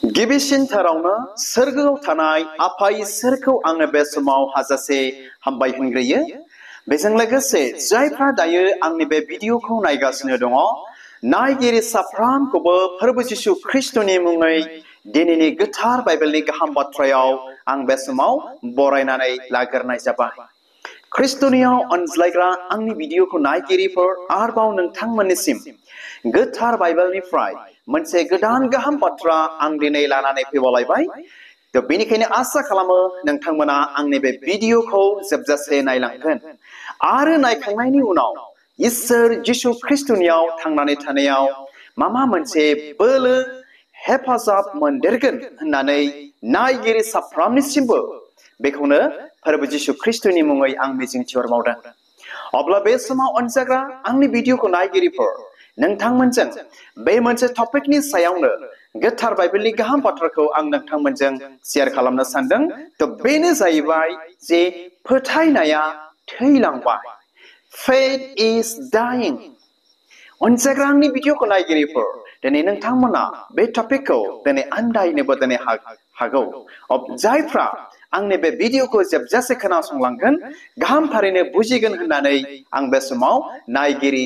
गिबिसिनथारावनो सोरगोआव थानाय आफा इसोरखौ आङो बे समाव हाजासे हामबाय होनग्रोयो। बेजों लोगोसे जायफ्रा दायो आंनि बे भिडिअखौ नायगासिनो दङ, नायगिरि साफ्रोमखौबो फोरबो जिसु ख्रिस्टनि मुङै दिनैनि गोथार बाइबेलनि गाहाम बाथ्रायाव आं बे समाव बरायनानै लाग्रोनाय जाबाय। ख्रिस्टनियाव अनज्लायग्रा आंनि भिडिअखौ नायगिरिफोर आरोबाव नोंथांमोननिसिम गोथार बाइबेलनिफ्राय मोनसे गोदान गाहाम बाथ्रा आं दिनै लानानै फैबावलायबाय। बेनिखायनो आसा खालामो नोंथांमोना आंनि बे भिडिअखौ जोबजासे नायलांगोन आरो नायखांनायनि उनाव इसोर जिसु ख्रिस्टनियाव थांनानै थानायाव माबा मोनसे बोलो हेफाजाब मोनदेरगोन होननानै नायगिरि साफ्रोमनिसिमबो बेखौनो फोरबो जिसु ख्रिस्टनि मुङै आं मिजिंथिहरबावदों। अब्ला बे समाव अनजाग्रा आंनि भिडिअखौ नायगिरिफोर नोंथांमोनजों बे मोनसे टपिकनि सायावनो गोथार बाइबेलनि गाहाम बाथ्राखौ आं नोंथांमोनजों शेयार खालामनो सानदों। बेनो जाहैबाय जे फोथायनाया थैलांबाय। Faith is dying। अनजाग्रा आंनि भिडिअखौ नायगिरिफोर दिनै नोंथांमोना बे टपिकखौ दिनै आन्दायनोबो दिनै हागौ। जायफ्रा आंनि बे भिडिअखौ जोबजासे खोनासंलांगोन गाहाम थारैनो बुजिगोन होननानै आं बे समाव नायगिरि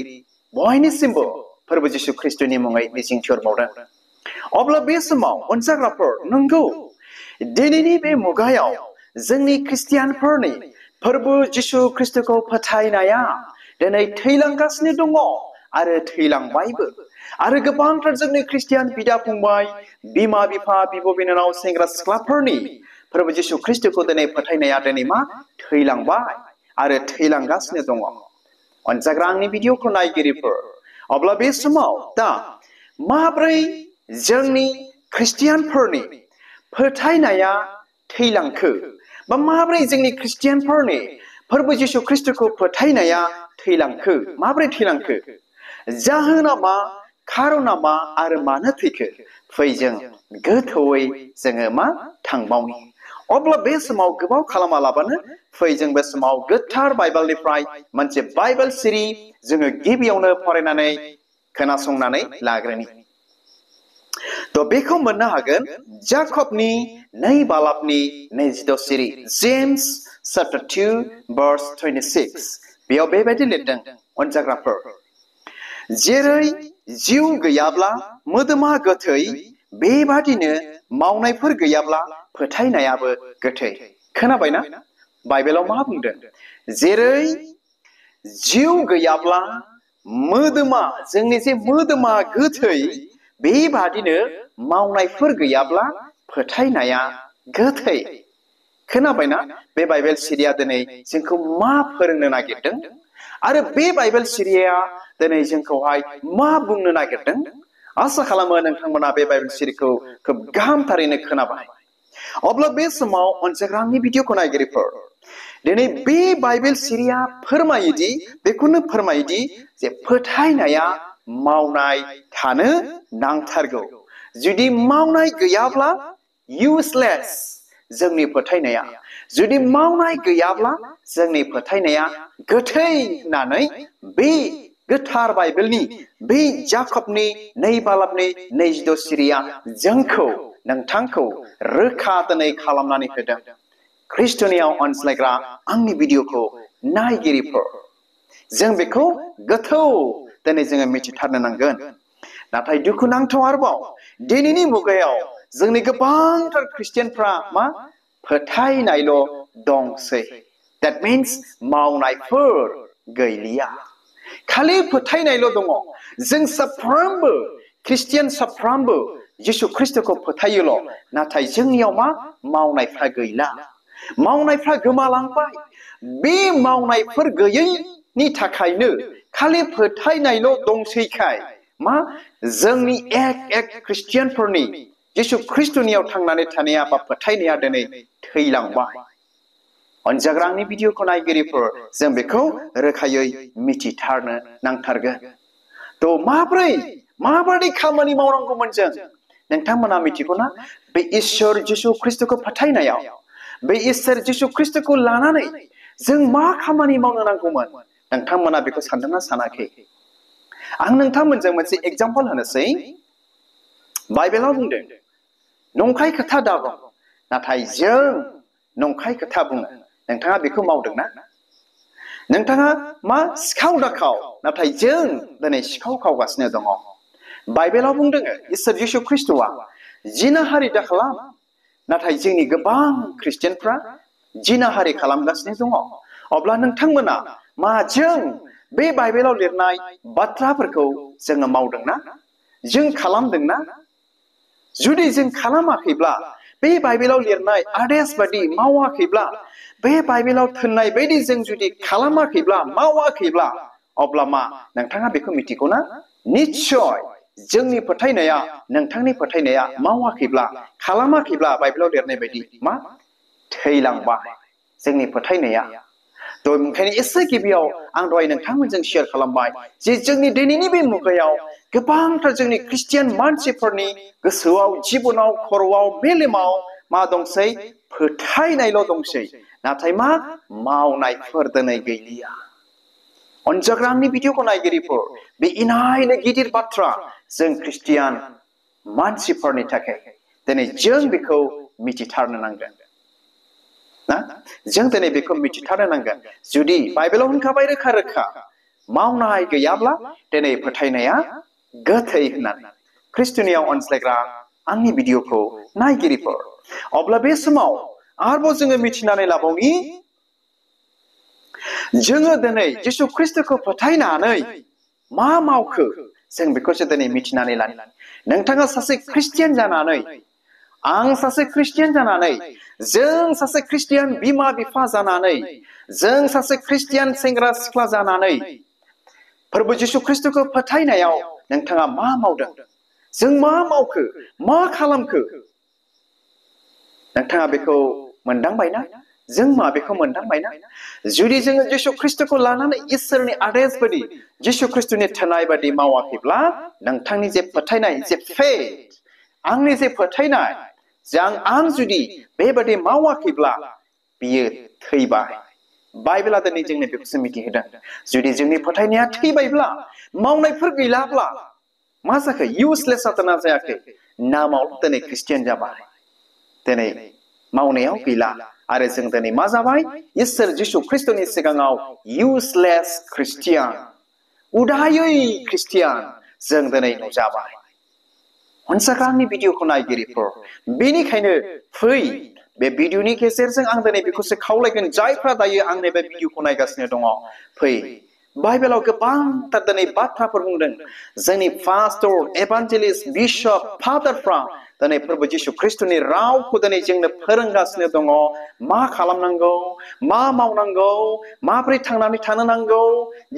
बयनिसिमबो फोरबो जिसु ख्रिस्टनि मुङै मिजिंथिहरबावदों। अब्ला बे समाव अनजाग्राफोर नंगौ, दिनैनि बे मुगायाव जोंनि ख्रिस्टियानफोरनि फोरबो जिसु ख्रिस्टखौ फोथायनाया दिनै थैलांगासिनो दङ आरो थैलांबायबो। आरो गोबांथार जोंनि ख्रिस्टियान बिदा फंबाय, बिमा बिफा, बिब' बिनानाव, सेंग्रा सिख्लाफोरनि फोरबो जिसु ख्रिस्टखौ दिनै फोथायनाया दिनै मा थैलांबाय आरो थैलांगासिनो दङ। अनजाग्रा आंनि भिडिअखौ नायगिरिफोर, अब्ला बे समाव दा माब्रै जोंनि ख्रिस्टियानफोरनि फोथायनाया थैलांखो बा माब्रै जोंनि ख्रिस्टियानफोरनि फोरबो जिसु ख्रिस्टखौ फोथायनाया थैलांखो, माब्रै थैलांखो, जाहोना मा, खारना मा आरो मानो थैखो, फै जों गोथौयै जोङो मा थांबावनि। अब्ला बे समाव गोबाव खालामालाबानो फै जों बे समाव गोथार बाइबेलनिफ्राय मोनसे बाइबेल सिरि जोङो गिबियावनो फरायनानै खोनासंनानै लाग्रोनि। बेखौ मोननो हागोन जाकबनि 2 बालाबनि 26 सिरि, जेम्स chapter 2 verse 26। बेयाव बेबायदि लिरदों अनजाग्राफोर, जेरै जिउ गैयाब्ला मोदोमा गोथै, बेबादिनो मावनायफोर गैयाब्ला फोथायनायाबो गोथै। खोनाबायना? बाइबेलाव मा बुंदों? जेरै जिउ गैयाब्ला मोदोमा, जोंनि जे मोदोमा गोथै, बेबादिनो मावनायफोर गैयाब्ला फोथायनाया गोथै। खोनाबायना? बे बाइबेल सिरिया दिनै जोंखौ मा फोरोंनो नागिरदों आरो बे बाइबेल सिरिया दिनै जोंखौहाय मा बुंनो नागिरदों? आसा खालामो नोंथांमोना बे बाइबेल सिरिखौ खोब गाहामथारैनो खोनाबाय। अब्ला बे समाव अनजाग्रा आंनि भिडिअखौ नायगिरिफोर, दिनै बे बाइबेल सिरिया फोरमायोदि, बेखौनो फोरमायोदि जे फोथायनाया मावनाय थानो नांथारगौ। जुदि मावनाय गैयाब्ला इउजलेस जोंनि फोथायनाया, जुदि मावनाय गैयाब्ला जोंनि फोथायनाया गोथै होननानै बे गोथार बाइबेलनि बे जाकबनि 2 बालाबनि 26 सिरिया जोंखौ, नोंथांखौ रोखा दिनै खालामनानै होदों। ख्रिस्टनियाव अनज्लायग्रा आंनि भिडिअखौ नायगिरिफोर, जों बेखौ गोथौ दिनै जोङो मिथिथारनो नांगोन। नाथाय दुखुनांथाव आरोबाव दिनैनि मुगायाव जोंनि गोबांथार ख्रिस्टियानफ्रा मा फोथायनायल' दंसै। That means मावनायफोर गैलिया, खालि फोथायनायल' दङ। जों साफ्रोमबो ख्रिस्टियान साफ्रोमबो जिसु ख्रिस्टखौ फोथायोल', नाथाय जोंनियाव मा मावनायफ्रा गैला, मावनायफ्रा गोमालांबाय। बे मावनायफोर गैयैनि थाखायनो खालि फोथायनायल' दंसैखाय मा जोंनि एक ख्रिस्टियानफोरनि जिसु ख्रिस्टनियाव थांनानै थानाया बा फोथायनाया दिनै थैलांबाय। अनजाग्रा आंनि भिडिअखौ नायगिरिफोर, जों बेखौ रोखायै मिथिथारनो नांथारगोन। माबादि खामानि मावनांगौमोन जों, नोंथांमोना मिथिगौना? बे इसोर जिसु ख्रिस्टखौ फोथायनायाव, बे इसोर जिसु ख्रिस्टखौ लानानै जों मा खामानि मावनो नांगौमोन, नोंथांमोना बेखौ सानदोंना सानाखै? आं नोंथांमोनजों मोनसे एग्जाम्पल होनोसै। बाइबेलाव बुंदों नंखाय खोथा दाबुं नाथाय जों नंखाय खोथा बुङो नोंथाङा बेखौ मावदोंना नोंथाङा मा सिखाव दाखाव नाथाय जों दिनै सिखाव खावगासिनो दङ बाइबेलाव बुंदों इसोर जिसु ख्रिस्ट'आ जिनाहारि दाखालाम नाथाय जोंनि गोबां ख्रिस्टियानफ्रा जिनाहारि खालामगासिनो दङ अब्ला नोंथांमोना मा जों बे बाइबेलाव लिरनाय बाथ्राफोरखौ जोङो मावदोंना जों खालामदोंना जुदि जों खालामाखैब्ला बे बाइबेलाव लिरनाय आदेश बायदि मावाखैब्ला बे बाइबेलाव थोननाय बायदि जों जुदि खालामाखैब्ला मावाखैब्ला अब्ला मा नोंथाङा बेखौ मिथिगौना निश्चय जोंनि फोथायनाया नोंथांनि फोथायनाया मावाखैब्ला खालामाखैब्ला बाइबेलाव लिरनाय बायदि मा थैलांबाय जोंनि फोथायनाया ओंखायनो एसे गिबियाव आं दहाय नोंथांमोनजों शेयार खालामबाय जे जोंनि दिनैनि बे मुगायाव गोबांथार जोंनि ख्रिस्टियान मानसिफोरनि गोसोआव जिबनाव खर'आव मेलेमाव मा दंसै फोथायनायल' दंसै नाथाय मा मावनायफोर दिनै गैलिया अनजाग्रा आंनि भिडिअखौ नायगिरिफोर बे इनायनो गिदिर बाथ्रा जों ख्रिस्टियान मानसिफोरनि थाखाय दिनै जों बेखौ मिथिथारनो नांगोन ना जों दिनै बेखौ मिथिथारनो नांगोन जुदि बाइबेलाव होनखाबाय रोखा रोखा मावनाय गैयाब्ला दिनै फोथायनाया गोथै होननानै ख्रिस्ट'नियाव अनज्लायग्रा आंनि भिडिअखौ नायगिरिफोर अब्ला बे समाव आरोबाव जोङो मिथिनानै लाबावनि जोङो दिनै जिसु ख्रिस्ट'खौ फोथायनानै मा मावखो जों बेखौसो दिनै मिथिनानै लानो नोंथाङा सासे ख्रिस्टियान जानानै आं सासे ख्रिस्टियान जानानै जों सासे ख्रिस्टियान बिमा बिफा जानानै जों सासे ख्रिस्टियान सेंग्रा सिख्ला जानानै फोरबो जिसु ख्रिस्ट'खौ फोथायनायाव नोंथाङा मा मावदों जों मा मावखो मा खालामखो नोंथाङा बेखौ मोनदांबायना जों मा बेखौ मोनदांबायना जुदि जोङो जिसु ख्रिस्ट'खौ लानानै इसोरनि आदेश बायदि जिसु ख्रिस्ट'नि थोनाय बायदि मावाखैब्ला नोंथांनि जे फोथायनाय जे फेथ आंनि जे फोथायनाय आं जुदि बेबायदि मावाखैब्ला बियो थैबाय बाइबेला दिनै जोंनो बेखौसो मिथिहोदों जुदि जोंनि फोथायनाया थैबायब्ला मावनायफोर गैलाब्ला मा जाखो इउसलेस जादोंना जायाखै नामाव दिनै ख्रिस्टियान जाबाय दिनै मावनायाव गैला आरो जों दिनै मा जाबाय इसोर जिसु ख्रिस्ट'नि सिगाङाव इउसलेस ख्रिस्टियान उदायै ख्रिस्टियान जों दिनै नुजाबाय अनसाग्रा आंनि भिडिअखौ नायगिरिफोर बेनिखायनो फै बे भिडिअनि गेजेरजों आं दिनै बेखौसो खावलायगोन जायफ्रा दायो आंनि बे भिडिअखौ नायगासिनो दङ फै बाइबेलाव गोबांथार दिनै बाथ्राफोर बुंदों जोंनि पास्टर एभान्जेलिस्ट बिशप फादारफ्रा दिनै फोरबो जिसु ख्रिस्ट'नि रावखौ दिनै जोंनो फोरोंगासिनो दङ मा खालामनांगौ मा मावनांगौ माबोरै थांनानै थानो नांगौ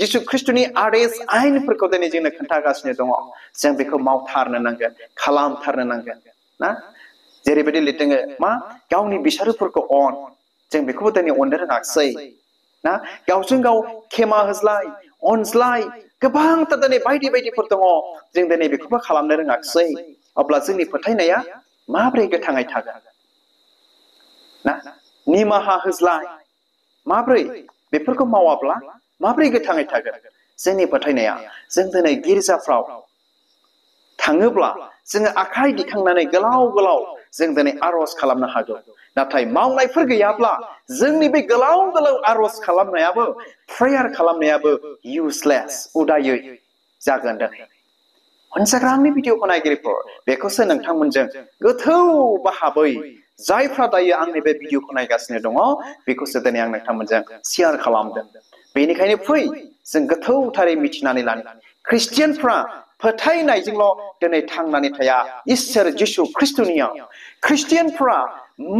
जिसु ख्रिस्ट'नि आदेश आयेनफोरखौ दिनै जोंनो खोन्थागासिनो दङ जों बेखौ मावथारनो नांगोन खालामथारनो नांगोन ना जेरैबायदि लिरदों मा गावनि बिसारोफोरखौ अन जों बेखौबो दिनै अननो रोङाखिसै ना गावजों गाव खेमा होज्लाय अनज्लाय गोबांथार दिनै बायदि बायदिफोर दङ जों दिनै बेखौबो खालामनो रोङाखिसै अब्ला जोंनि फोथायनाया माबोरै गोथाङै थागोन ना निमाहा होज्लाय माबोरै बेफोरखौ मावाब्ला माबोरै गोथाङै थागोन जोंनि फोथायनाया जों दिनै गिर्जाफ्राव थाङोब्ला जोङो आखाइ दिखांनानै गोलाव गोलाव जों दिनै आर'ज खालामनो हागौ नाथाय मावनायफोर गैयाब्ला जोंनि बे गोलाव गोलाव आर'ज खालामनायाबो प्रेयार खालामनायाबो इउसलेस उदायै जागोन दिनै अनसाग्रा आंनि भिडिअखौ नायगिरिफोर बेखौसो नोंथांमोनजों गोथौ बाहाबै जायफ्रा दायो आंनि बे भिडिअखौ नायगासिनो दङ बेखौसो दिनै आं नोंथांमोनजों शेयार खालामदों बेनिखायनो फै जों गोथौथारै मिथिनानै लानो ख्रिस्टियानफ्रा फोथायनायजोंल' दिनै थांनानै थाया इसोर जिसु ख्रिस्ट'नियाव ख्रिस्टियानफ्रा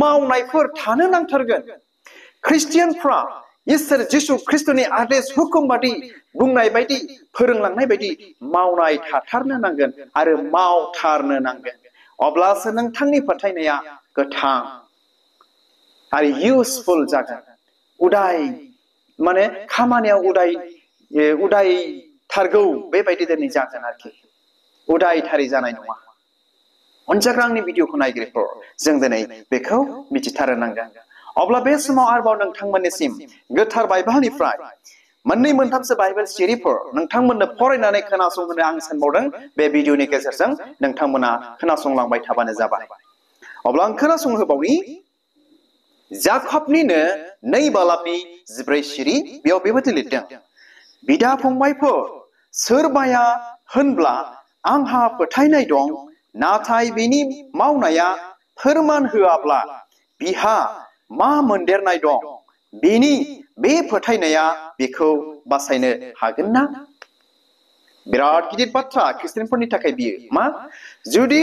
मावनायफोर थानो नांथारगोन ख्रिस्टियानफ्रा इसोर जिसु ख्रिस्ट'नि आदेश हुकुम बादि बुंनाय बायदि फोरोंलांनाय बायदि मावनाय थाथारनो नांगोन आरो मावथारनो नांगोन अब्लासो नोंथांनि फोथायनाया गोथां आरो इउसफुल जागोन उदाय माने खामानियाव उदायथारगौ बेबायदि दिनै जागोन आरोखि उदायथारै जानाय नङा अनजाग्रा आंनि भिडिअखौ नायगिरिफोर जों दिनै बेखौ मिथिथारनो नांगोन अब्ला बे समाव आरोबाव नोंथांमोननिसिम गोथार बाइबेलनिफ्राय मोननै मोनथामसो बाइबेल सिरिफोर नोंथांमोननो फरायनानै खोनासंहोनो आं सानबावदों बे भिडिअनि गेजेरजों नोंथांमोना खोनासंलांबाय थाबानो जाबाय अब्ला आं खोनासंहोबावनि जाकबनिनो 2 बालाबनि 14 सिरि बेयाव बेबायदि लिरदों बिदा फंबायफोर सोरबाया होनब्ला आंहा फोथायनाय दं नाथाय बिनि मावनाया फोरमान होआब्ला बिहा मा मोनदेरनाय दं बिनि बे फोथायनाया बेखौ बासायनो हागोन ना बिराद गिदिर बाथ्रा ख्रिस्टियानफोरनि थाखाय बियो मा जुदि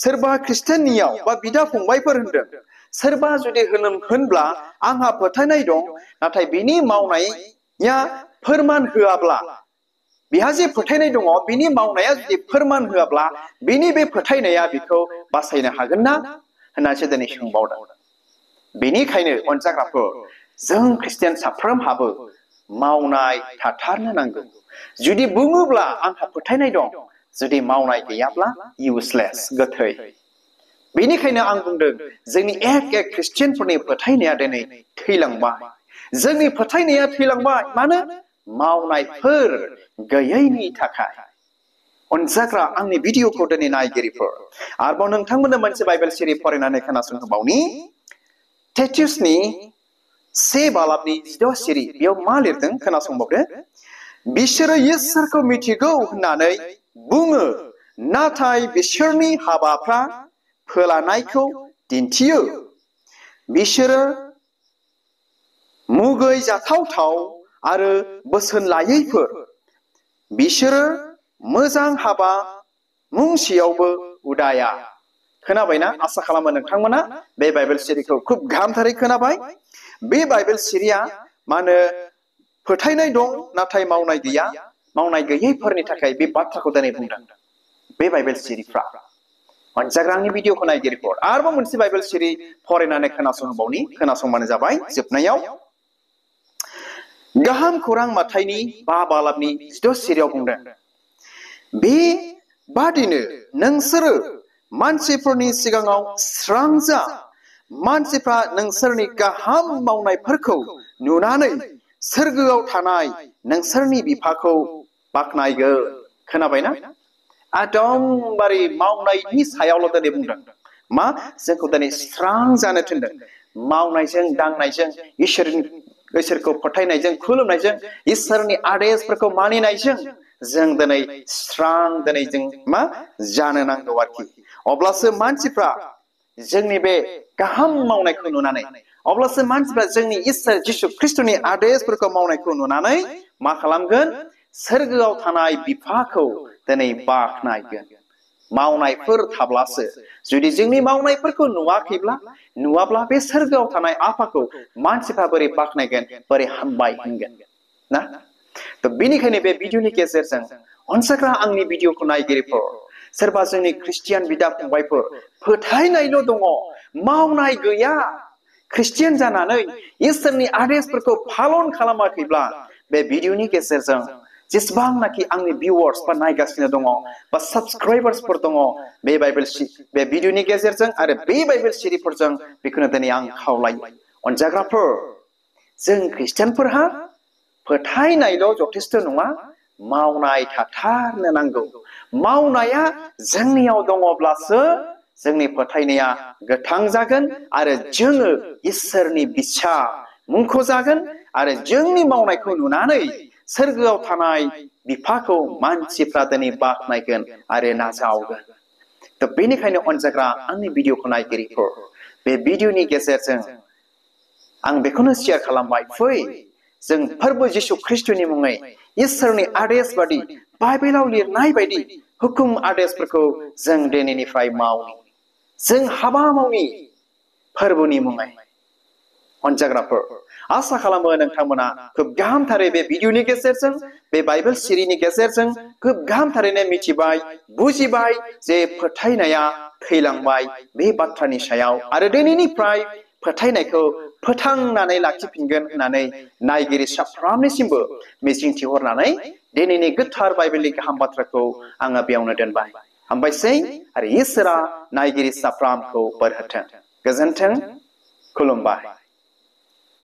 सोरबा ख्रिस्टियाननियाव बा बिदा फंबायफोर होनदों सोरबा जुदि होनब्ला आंहा फोथायनाय दं नाथाय बिनि मावनाया फोरमान होआब्ला बिहा जे फोथायनाय दङ बिनि मावनाया जुदि फोरमान होआब्ला बिनि बे फोथायनाया बिखौ बासायनो हागोन ना होननासो दिनै सोंबावदों बेनिखायनो अनजाग्राफोर जों ख्रिस्टियान साफ्रोमहाबो मावनाय थाथारनो नांगौ जुदि बुङोब्ला आंहा फोथायनाय दं जुदि मावनाय गैयाब्ला इउजलेस गोथै बेनिखायनो आं बुंदों जोंनि एक ख्रिस्टियानफोरनि फोथायनाया दिनै थैलांबाय जोंनि फोथायनाया थैलांबाय मानो मावनायफोर गैयैनि थाखाय अनजाग्रा आंनि भिडिअखौ दिनै नायगिरिफोर आरोबाव नोंथांमोननो मोनसे बाइबेल सिरि फरायनानै खोनासंहोबावनि टेटिउसनि 1 बालाबनि 16 सिरि बेयाव मा लिरदों खोनासंबावदो बिसोरो इसोरखौ मिथिगौ होननानै बुङो नाथाय बिसोरनि हाबाफ्रा फोलानायखौ दिन्थियो बिसोरो मुगै जाथावथाव आरो बोसोन लायैफोर बिसोरो मोजां हाबा मुंसेयावबो उदाया खोनाबायना आसा खालामो नोंथांमोना बे बाइबेल सिरिखौ खूब गाहामथारै खोनाबाय बे बाइबेल सिरिया मानो फोथायनाय दं नाथाय मावनाय गैया मावनाय गैयैफोरनि थाखाय बे बाथ्राखौ दिनै बुंदों बे बाइबेल सिरिफ्रा अनजाग्रा आंनि भिडिअखौ नायगिरिफोर आरोबाव मोनसे बाइबेल सिरि फरायनानै खोनासंबावनि खोनासंबानो जाबाय जोबनायाव गाहाम खौरां माथाइनि 5 बालाबनि 16 सिरियाव बुंदों बे बादिनो नोंसोरो मानसिफोरनि सिगाङाव स्रां जा मानसिफ्रा नोंसोरनि गाहाम मावनायफोरखौ नुनानै सोरगोआव थानाय नोंसोरनि बिफाखौ बाख्नायगोन खोनाबायना एकदमबारे मावनायनि सायावल' दिनै बुंदों मा जोंखौ दिनै स्रां जानो थिनदों मावनायजों दांनायजों इसोरखौ फोथायनायजों खुलुमनायजों इसोरनि आदेशफोरखौ मानिनायजों जों दिनै स्रां दिनै जों मा जानो नांगौ आरोखि अब्लासो मानसिफ्रा जोंनि बे गाहाम मावनायखौ नुनानै अब्लासो मानसिफ्रा जोंनि इसोर जिसु ख्रिस्टनि आदेशफोरखौ मावनायखौ नुनानै मा खालामगोन सोरगोआव थानाय बिफाखौ दिनै बाख्नायगोन मावनायफोर थाब्लासो जुदि जोंनि मावनायफोरखौ नुवाब्ला बे सोरगोआव थानाय आफाखौ मानसिफ्रा बोरै बाख्नायगोन बोरै हामबाय होनगोन ना तो बेनिखायनो बे भिडिअनि गेजेरजों अनसाग्रा आंनि भिडिअखौ नायगिरिफोर सोरबा जोंनि ख्रिस्टियान बिदा फंबायफोर फोथायनायल' दङ मावनाय गैया ख्रिस्टियान जानानै इसोरनि आदेशफोरखौ पालन खालामाखैब्ला बे भिडिअनि गेजेरजों जेसेबांनाखि आंनि भिउअर्स बा नायगासिनो दङ बा साबस्क्राइबार्सफोर दङ बे भिडिअनि गेजेरजों आरो बे बाइबेल सिरिफोरजों बेखौनो दिनै आं खावलायो अनजाग्राफोर जों ख्रिस्टियानफोरहा फोथायनायल' जथेस्थ' नङा मावनाय थाथारनो नांगौ मावनाया जोंनियाव दङब्लासो जोंनि फोथायनाया गोथां जागोन आरो जोङो इसोरनि बिसा मुंख'जागोन आरो जोंनि मावनायखौ नुनानै सोरगोआव थानाय बिफाखौ मानसिफ्रा दिनै बाख्नायगोन आरो नाजावगोन तो बेनिखायनो अनजाग्रा आंनि भिडिअखौ नायगिरिफोर बे भिडिअनि गेजेरजों आं बेखौनो शेयार खालामबाय फै जों फोरबो जिसु ख्रिस्टनि मुङै इसोरनि आदेश बादि बाइबेलाव लिरनाय बायदि हुकुम आदेशफोरखौ जों दिनैनिफ्राय मावनि जों हाबा मावनि फोरबोनि मुङै अनजाग्राफोर आसा खालामो नोंथांमोना खूब गाहामथारै बे भिडिअनि गेजेरजों बे बाइबेल सिरिनि गेजेरजों खूब गाहामथारैनो मिथिबाय बुजिबाय जे फोथायनाया थैलांबाय बे बाथ्रानि सायाव आरो दिनैनिफ्राय फोथायनायखौ फोथांनानै लाखिफिनगोन होननानै नायगिरि साफ्रोमनिसिमबो मिजिंथिहरनानै दिनैनि गोथार बाइबेलनि गाहाम बाथ्राखौ आङो बेयावनो दोनबाय हामबायसै आरो इसोरा नायगिरि साफ्रोमखौ बोर होथों गोजोन्थों खुलुमबाय